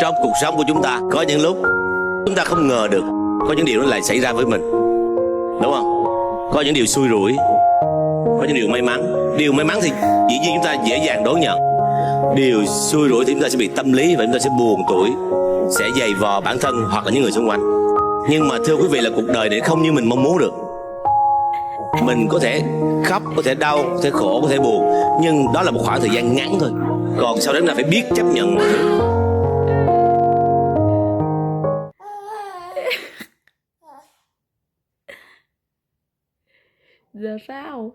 Trong cuộc sống của chúng ta có những lúc chúng ta không ngờ được có những điều nó lại xảy ra với mình, đúng không? Có những điều xui rủi, có những điều may mắn. Điều may mắn thì dĩ nhiên chúng ta dễ dàng đón nhận. Điều xui rủi thì chúng ta sẽ bị tâm lý và chúng ta sẽ buồn tủi, sẽ dày vò bản thân hoặc là những người xung quanh. Nhưng mà thưa quý vị là cuộc đời này không như mình mong muốn được. Mình có thể khóc, có thể đau, có thể khổ, có thể buồn, nhưng đó là một khoảng thời gian ngắn thôi. Còn sau đó chúng ta phải biết chấp nhận mọi thứ. Giờ sao?